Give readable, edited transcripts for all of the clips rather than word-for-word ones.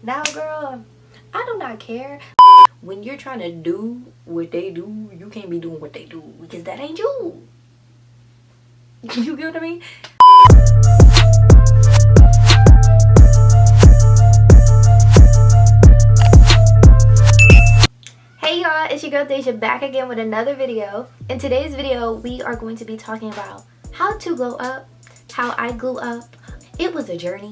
Now, girl, I do not care. When you're trying to do what they do, you can't be doing what they do because that ain't you. You get what I mean? Hey y'all, it's your girl Daija back again with another video. In today's video, we are going to be talking about how to glow up, how I grew up. It was a journey,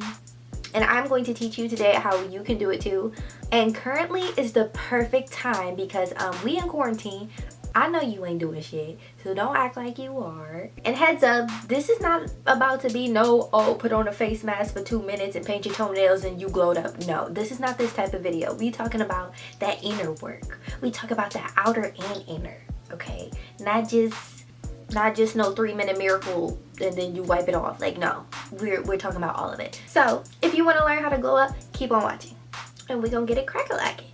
and I'm going to teach you today how you can do it too. And currently is the perfect time because we in quarantine. I know you ain't doing shit, so don't act like you are. And heads up, this is not about to be put on a face mask for 2 minutes and paint your toenails and you glowed up. No, this is not this type of video. We talking about that inner work. We talk about that outer and inner, okay? Not just no 3-minute miracle and then you wipe it off. Like, no, we're talking about all of it. So if you want to learn how to glow up, keep on watching and we're gonna get it crack-a-lacking.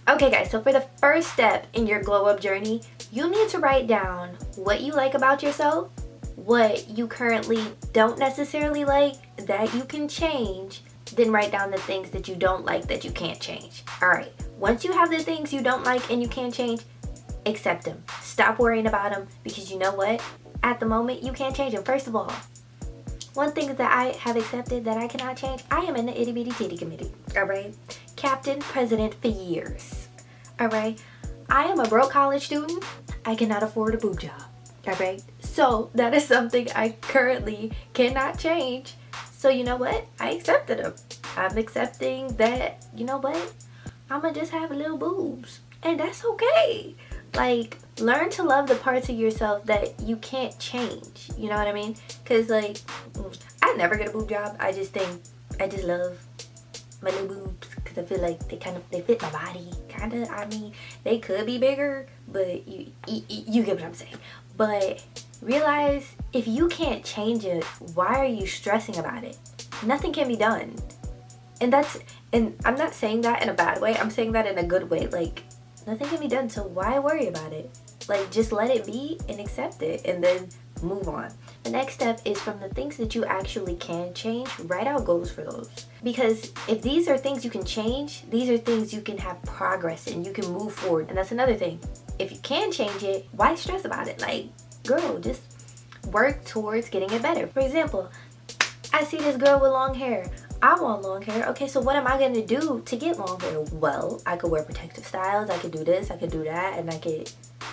Okay guys, so for the first step in your glow up journey, you need to write down what you like about yourself, what you currently don't necessarily like that you can change, then write down the things that you don't like that you can't change. Alright, once you have the things you don't like and you can't change, accept them. Stop worrying about them because you know what? At the moment, you can't change them. First of all, one thing that I have accepted that I cannot change, I am in the itty bitty titty committee, alright? Captain President for years, alright? I am a broke college student. I cannot afford a boob job, alright? So that is something I currently cannot change. So you know what? I accepted them. I'm accepting that, you know what? I'm gonna just have little boobs and that's okay. Like, learn to love the parts of yourself that you can't change. You know what I mean? Because, like, I never get a boob job. I just love my little boobs because I feel like they fit my body. Kind of, I mean, they could be bigger, but you get what I'm saying. But realize if you can't change it, why are you stressing about it? Nothing can be done. And I'm not saying that in a bad way. I'm saying that in a good way. Like, nothing can be done, so why worry about it? Like, just let it be and accept it and then move on. The next step is from the things that you actually can change, write out goals for those. Because if these are things you can change, these are things you can have progress in, you can move forward. And that's another thing. If you can change it, why stress about it? Like, girl, just work towards getting it better. For example, I see this girl with long hair. I want long hair. Okay, so what am I gonna do to get long hair? Well, I could wear protective styles, I could do this, I could do that, and I could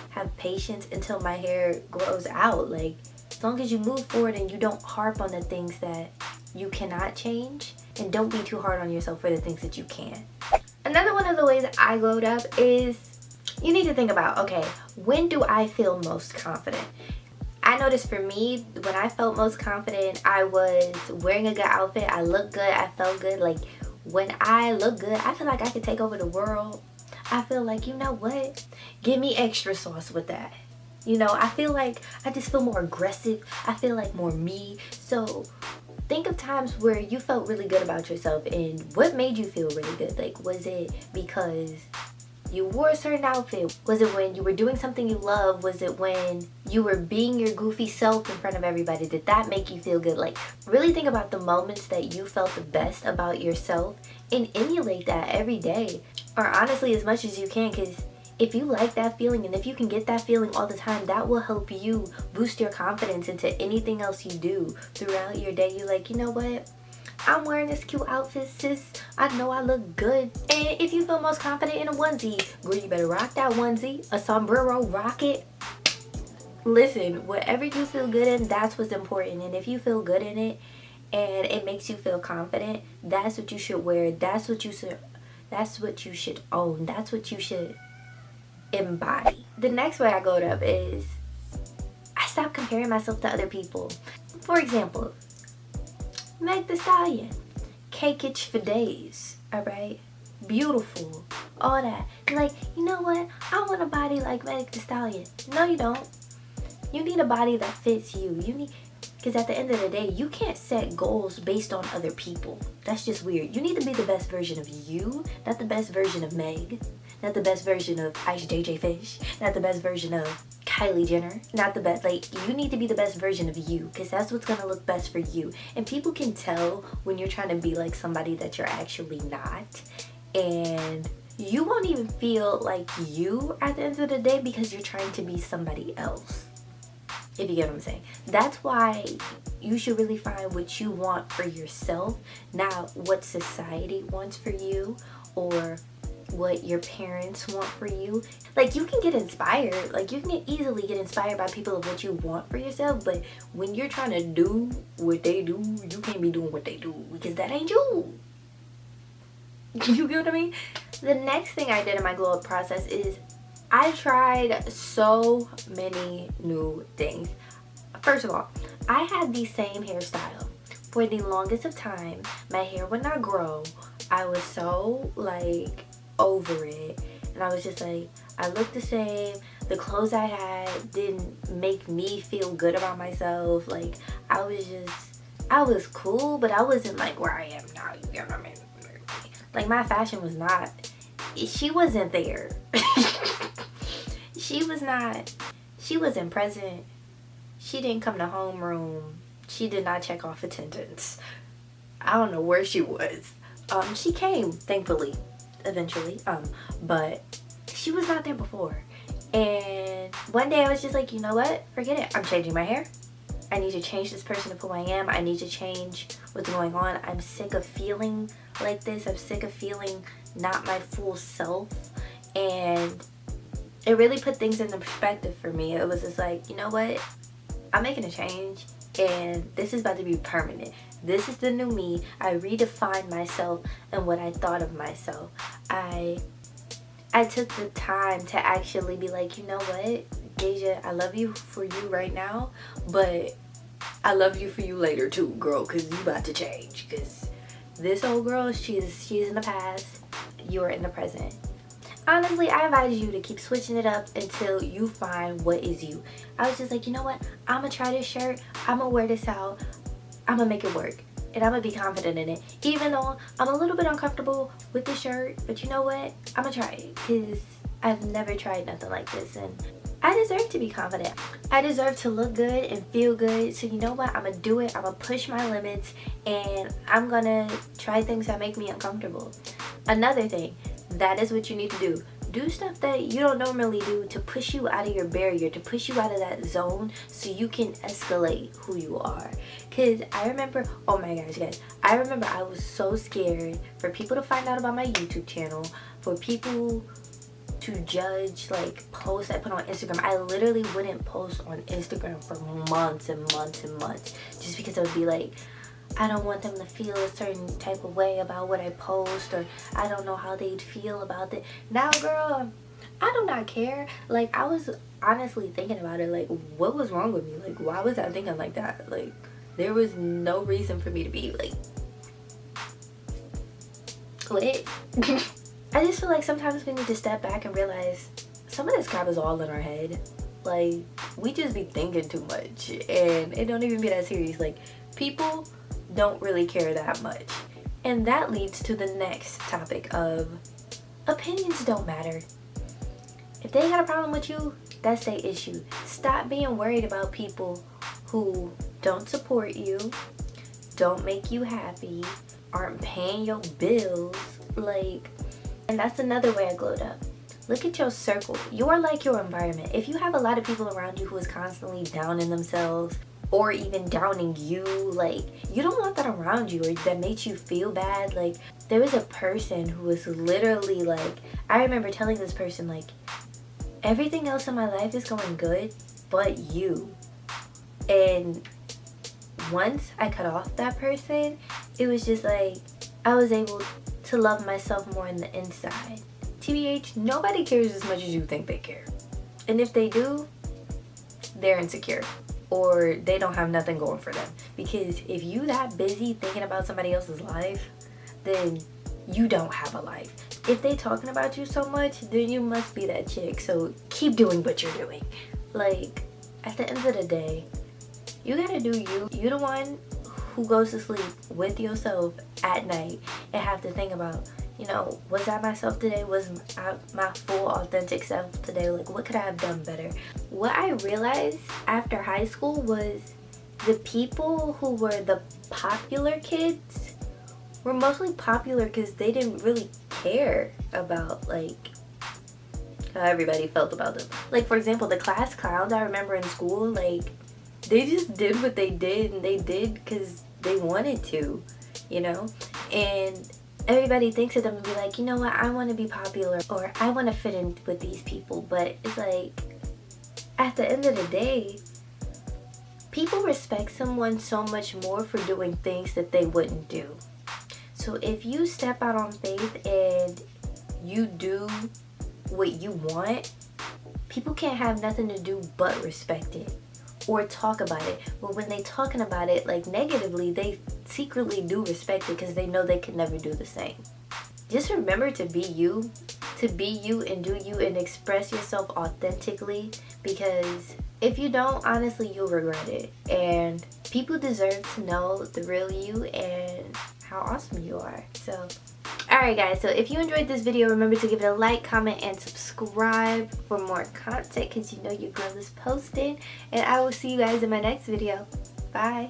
have patience until my hair grows out. Like, as long as you move forward and you don't harp on the things that you cannot change, and don't be too hard on yourself for the things that you can. Another one of the ways that I glowed up is you need to think about, okay, when do I feel most confident? I noticed for me, when I felt most confident, I was wearing a good outfit. I looked good. I felt good. Like, when I look good, I feel like I could take over the world. I feel like, you know what? Give me extra sauce with that. You know, I feel like I just feel more aggressive. I feel like more me. So think of times where you felt really good about yourself and what made you feel really good. Like, was it because you wore a certain outfit? Was it when you were doing something you love? Was it when you were being your goofy self in front of everybody? Did that make you feel good? Like, really think about the moments that you felt the best about yourself and emulate that every day. Or honestly, as much as you can, because if you like that feeling and if you can get that feeling all the time, that will help you boost your confidence into anything else you do throughout your day. You're like, you know what? I'm wearing this cute outfit, sis. I know I look good. And if you feel most confident in a onesie, girl, you better rock that onesie. A sombrero, rock it. Listen, whatever you feel good in, that's what's important. And if you feel good in it and it makes you feel confident, that's what you should wear. That's what you should own. That's what you should embody. The next way I glowed up is I stopped comparing myself to other people. For example, Meg Thee Stallion, cake itch for days, alright? Beautiful, all that. Like, you know what? I want a body like Meg Thee Stallion. No, you don't. You need a body that fits you. Because at the end of the day, you can't set goals based on other people. That's just weird. You need to be the best version of you, not the best version of Meg, not the best version of Ice JJ Fish, not the best version of Kylie Jenner, not the best. Like, you need to be the best version of you, because that's what's gonna look best for you. And people can tell when you're trying to be like somebody that you're actually not, and you won't even feel like you at the end of the day because you're trying to be somebody else, if you get what I'm saying. That's why you should really find what you want for yourself, not what society wants for you or what your parents want for you. Like, you can get inspired, like you can easily get inspired by people of what you want for yourself, but when you're trying to do what they do, you can't be doing what they do, because that ain't you. You get what I mean? The next thing I did in my glow up process is I tried so many new things. First of all, I had the same hairstyle for the longest of time. My hair would not grow. I was so like over it, and I was just like, I looked the same. The clothes I had didn't make me feel good about myself. Like, I was cool, but I wasn't like where I am now. You get what I mean? Like, my fashion was not, she wasn't there. She wasn't present. She didn't come to homeroom. She did not check off attendance. I don't know where she was. She came, thankfully, eventually, but she was not there before. And one day I was just like, you know what? Forget it. I'm changing my hair. I need to change this person of who I am. I need to change what's going on. I'm sick of feeling like this. I'm sick of feeling not my full self. And it really put things into perspective for me. It was just like, you know what? I'm making a change, and this is about to be permanent. This is the new me. I redefined myself and what I thought of myself. I took the time to actually be like, you know what, Daija, I love you for you right now, but I love you for you later too, girl, because you about to change. Because this old girl, she's in the past, you're in the present. Honestly, I advise you to keep switching it up until you find what is you. I was just like, you know what, I'm gonna try this shirt, I'm gonna wear this out, I'm gonna make it work, and I'm gonna be confident in it, even though I'm a little bit uncomfortable with the shirt. But you know what, I'm gonna try it, because I've never tried nothing like this, and I deserve to be confident. I deserve to look good and feel good. So you know what, I'm gonna do it. I'm gonna push my limits, and I'm gonna try things that make me uncomfortable. Another thing, that is what you need to do. Do stuff that you don't normally do to push you out of your barrier, to push you out of that zone, so you can escalate who you are. Because I remember, oh my gosh guys, I remember I was so scared for people to find out about my YouTube channel, for people to judge like posts I put on Instagram. I literally wouldn't post on Instagram for months and months and months, just because I would be like, I don't want them to feel a certain type of way about what I post, or I don't know how they'd feel about it. Now, girl, I do not care. Like, I was honestly thinking about it, like, what was wrong with me? Like, why was I thinking like that? Like, there was no reason for me to be like, what? I just feel like sometimes we need to step back and realize some of this crap is all in our head. Like, we just be thinking too much, and it don't even be that serious. Like, people don't really care that much. And that leads to the next topic of opinions don't matter. If they got a problem with you, that's their issue. Stop being worried about people who don't support you, don't make you happy, aren't paying your bills. Like, and that's another way I glowed up. Look at your circle. You are like your environment. If you have a lot of people around you who is constantly down in themselves, or even downing you, like, you don't want that around you, or that makes you feel bad. Like, there was a person who was literally like, I remember telling this person, like, everything else in my life is going good but you. And once I cut off that person, it was just like, I was able to love myself more in the inside. TBH, nobody cares as much as you think they care. And if they do, they're insecure, or they don't have nothing going for them. Because if you that busy thinking about somebody else's life, then you don't have a life. If they talking about you so much, then you must be that chick. So keep doing what you're doing. Like, at the end of the day, you gotta do you. You're the one who goes to sleep with yourself at night and have to think about, You know, was I myself today? Was I my full authentic self today? Like, what could I have done better? What I realized after high school was the people who were the popular kids were mostly popular because they didn't really care about like how everybody felt about them. Like, for example, the class clowns I remember in school, like, they just did what they did, and they did because they wanted to, you know? And everybody thinks of them and be like, you know what, I want to be popular, or I want to fit in with these people. But it's like, at the end of the day, people respect someone so much more for doing things that they wouldn't do. So if you step out on faith and you do what you want, people can't have nothing to do but respect it or talk about it. But when they talking about it like negatively, they secretly do respect it because they know they can never do the same. Just remember to be you and do you and express yourself authentically, because if you don't, honestly, you'll regret it. And people deserve to know the real you and how awesome you are. So alright guys, so if you enjoyed this video, remember to give it a like, comment, and subscribe for more content, because you know your girl is posting. And I will see you guys in my next video. Bye.